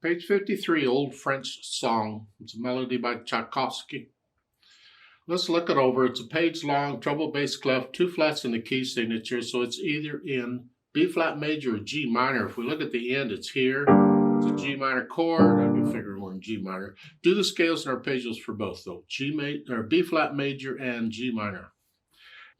Page 53, Old French Song. It's a melody by Tchaikovsky. Let's look it over. It's a page long, treble bass clef, 2 flats in the key signature, so it's either in B flat major or G minor. If we look at the end, it's here. It's a G minor chord. I can figure we're in G minor. Do the scales and arpeggios for both though. B flat major and G minor.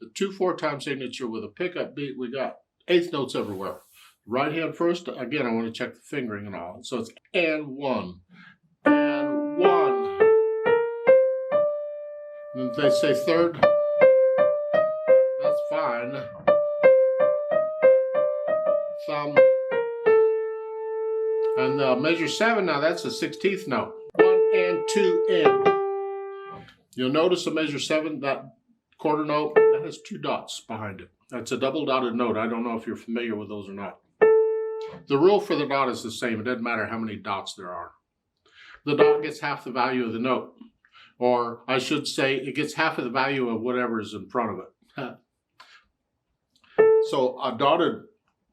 The 2/4 time signature with a pickup beat. We got eighth notes everywhere. Right hand first. Again, I want to check the fingering and all. So it's and 1, and 1. And if they say third, that's fine. Thumb. And measure 7, now that's a 16th note. 1 and 2 and. You'll notice the measure 7, that quarter note, that has 2 dots behind it. That's a double dotted note. I don't know if you're familiar with those or not. The rule for the dot is the same. It doesn't matter how many dots there are. The dot gets half the value of the note. Or I should say it gets half of the value of whatever is in front of it. So a dotted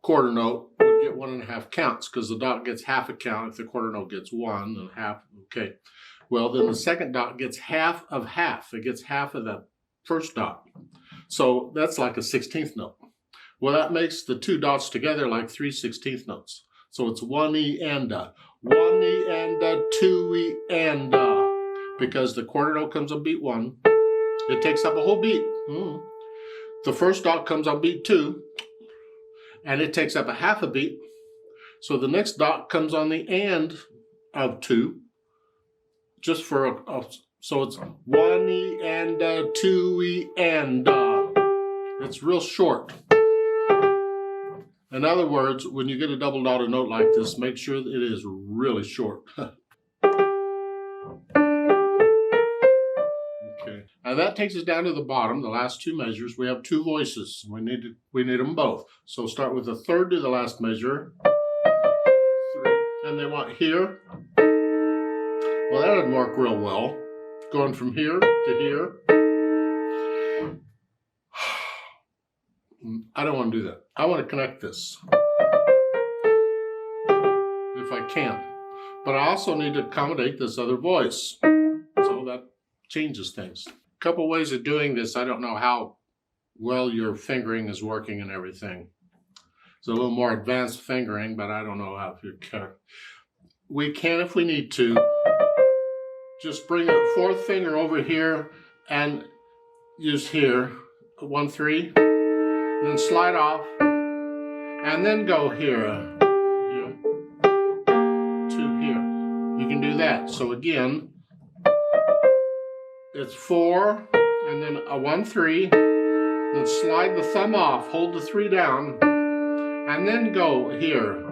quarter note would get 1.5 counts because the dot gets half a count if the quarter note gets 1 and half. Okay. Well, then the second dot gets half of half. It gets half of the first dot. So that's like a 16th note. Well, that makes the 2 dots together like 3 16th notes. So it's 1 E and a, 1 E and a, 2 E and a. Because the quarter note comes on beat 1. It takes up a whole beat. The first dot comes on beat 2. And it takes up a half a beat. So the next dot comes on the and of 2. Just for so it's 1 E and a, 2 E and a. It's real short. In other words, when you get a double dotted note like this, make sure that it is really short. Okay. And that takes us down to the bottom, the last 2 measures. We have 2 voices. We need them both. So start with the third to the last measure. 3. And they want here. Well, that didn't work real well. Going from here to here. I don't want to do that. I want to connect this. If I can. But I also need to accommodate this other voice. So that changes things. A couple ways of doing this. I don't know how well your fingering is working and everything. It's a little more advanced fingering, but I don't know how if you can. We can, if we need to, just bring a 4th finger over here and use here, 1 3, then slide off, and then go here, to here. You can do that. So again, it's 4, and then a 1 3, then slide the thumb off, hold the 3 down, and then go here.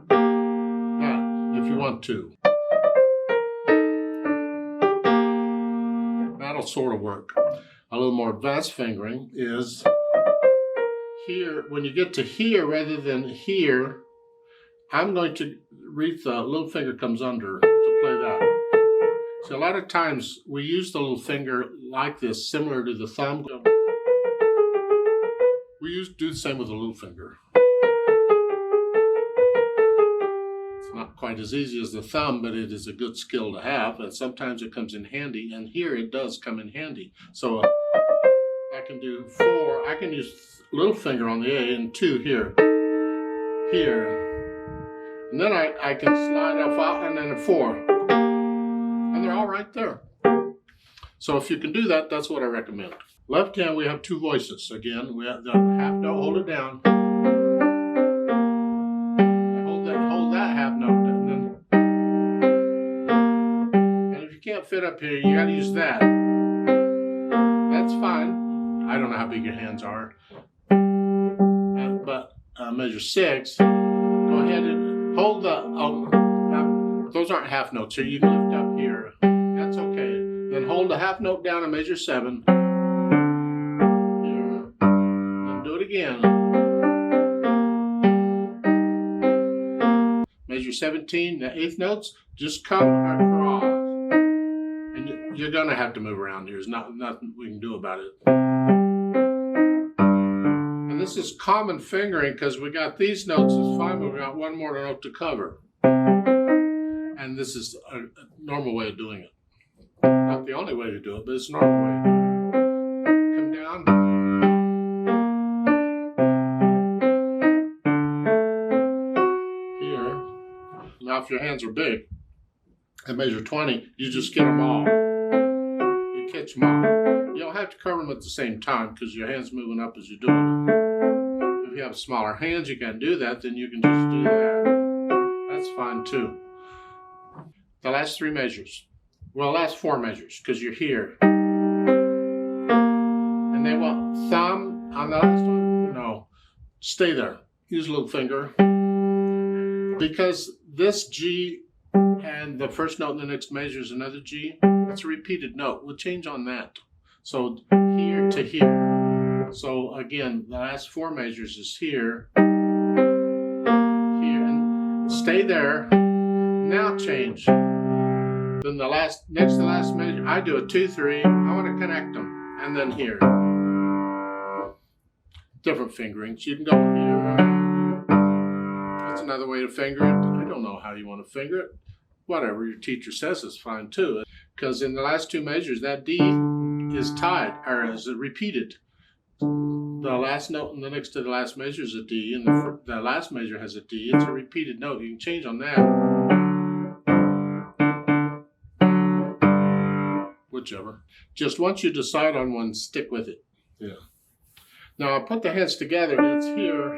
That, if you want to. That'll sort of work. A little more advanced fingering is here. When you get to here rather than here, I'm going to reach the little finger comes under to play that. So a lot of times we use the little finger like this, similar to the thumb. We do the same with the little finger. It's not quite as easy as the thumb, but it is a good skill to have, and sometimes it comes in handy, and here it does come in handy. So I can do 4, I can use little finger on the A and 2 here, and then I can slide off out and then a 4, and they're all right there. So if you can do that, that's what I recommend. Left hand, we have 2 voices. Again, we have the half note, hold it down. Hold that half note, and if you can't fit up here, you gotta use that. That's fine. I don't know how big your hands are. But measure 6, go ahead and hold the, those aren't half notes here, you can lift up here, that's okay. Then hold the half note down and measure 7, here, then do it again. Measure 17, the 8th notes, just come across. And you're gonna have to move around here, there's nothing we can do about it. This is common fingering because we got these notes, it's fine, but we got one more note to cover. And this is a normal way of doing it. Not the only way to do it, but it's a normal way to do it. Come down. Here. Now if your hands are big and measure 20, you just get them all. You catch them all. You don't have to cover them at the same time because your hand's moving up as you're doing it. If you have smaller hands, you can do that, then you can just do that. That's fine too. The last three measures. Well, last four measures, because you're here. And they want thumb on the last one? No. Stay there. Use a little finger. Because this G and the first note in the next measure is another G. That's a repeated note. We'll change on that. So here to here. So again, the last four measures is here, here, and stay there. Now change. Then the next to the last measure, I do a 2, 3. I want to connect them, and then here. Different fingerings. You can go here. That's another way to finger it. I don't know how you want to finger it. Whatever your teacher says is fine too. Because in the last two measures, that D is tied, or is repeated. The last note and the next to the last measure is a D, and the last measure has a D. It's a repeated note. You can change on that. Whichever. Just once you decide on one, stick with it. Yeah. Now I put the hands together. It's here.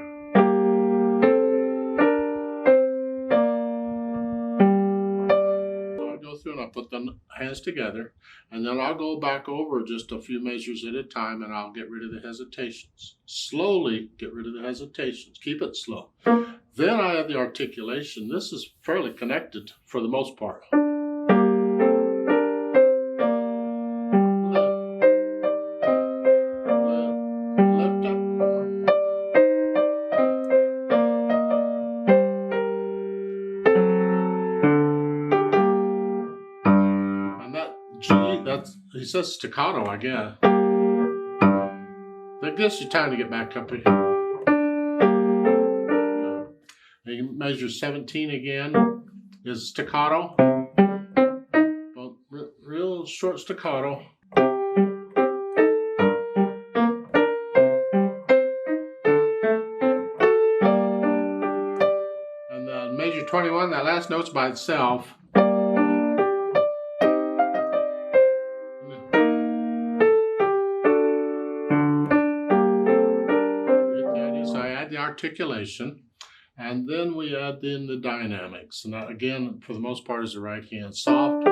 So I'll go through and I'll put the hands together, and then I'll go back over just a few measures at a time, and I'll get rid of the hesitations. Slowly get rid of the hesitations. Keep it slow. Then I have the articulation. This is fairly connected for the most part. He says staccato, I guess. That gives you time to get back up here. You measure 17 again. Is staccato. Well, real short staccato. And then measure 21, that last note's by itself. Articulation, and then we add in the dynamics, and that again for the most part is the right hand. Soft,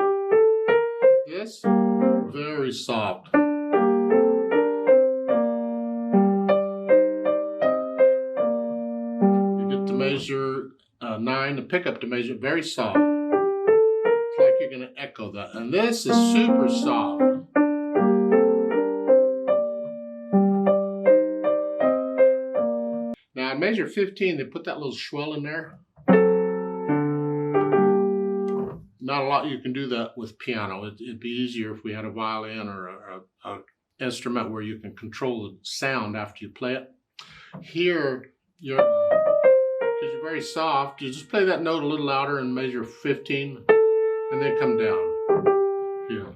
this very soft. You get to measure 9, to pick up to measure very soft. It's like you're going to echo that, and this is super soft. Now, in measure 15, they put that little swell in there. Not a lot you can do that with piano. It'd be easier if we had a violin or an instrument where you can control the sound after you play it. Here, because you're very soft, you just play that note a little louder in measure 15, and then come down. Here.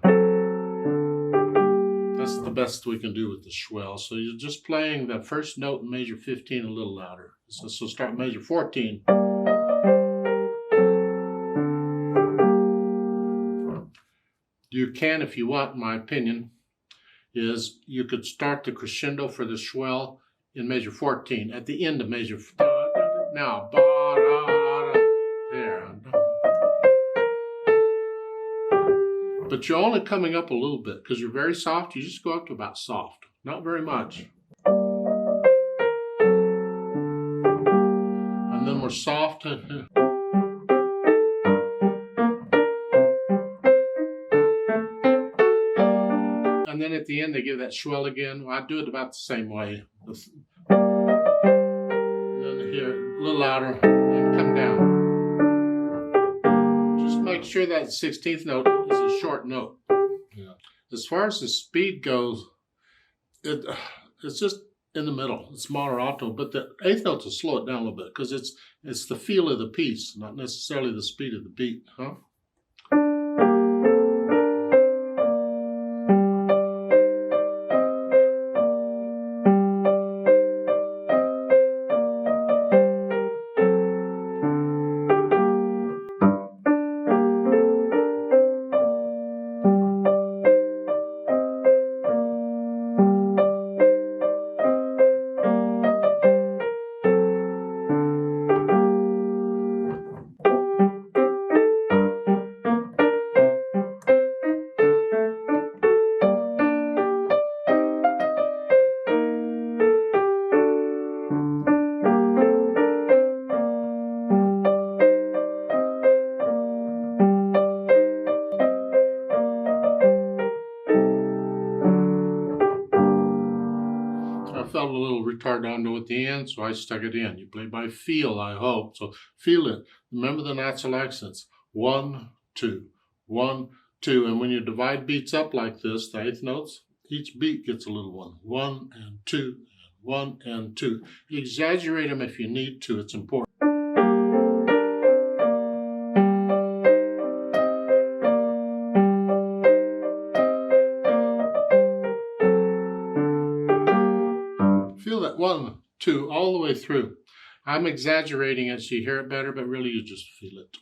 That's the best we can do with the swell. So you're just playing the first note in measure 15 a little louder. So start measure 14. You can, if you want, in my opinion, is you could start the crescendo for the swell in measure 14 at the end of measure. Now, there. But you're only coming up a little bit because you're very soft. You just go up to about soft, not very much. And then we're soft. And then at the end they give that swell again. Well, I do it about the same way. And then here, a little louder, and come down. Just make sure that 16th note is a short note. Yeah. As far as the speed goes, it's just in the middle. It's moderato, but the 8th note to slow it down a little bit because it's It's the feel of the piece, not necessarily the speed of the beat, huh? I felt a little retardando at the end, so I stuck it in. You play by feel, I hope. So feel it. Remember the natural accents. 1, 2, 1, 2. And when you divide beats up like this, the eighth notes, each beat gets a little one. 1 and 2, and 1 and 2. Exaggerate them if you need to. It's important. Feel that 1, 2 all the way through. I'm exaggerating it so you hear it better, but really you just feel it.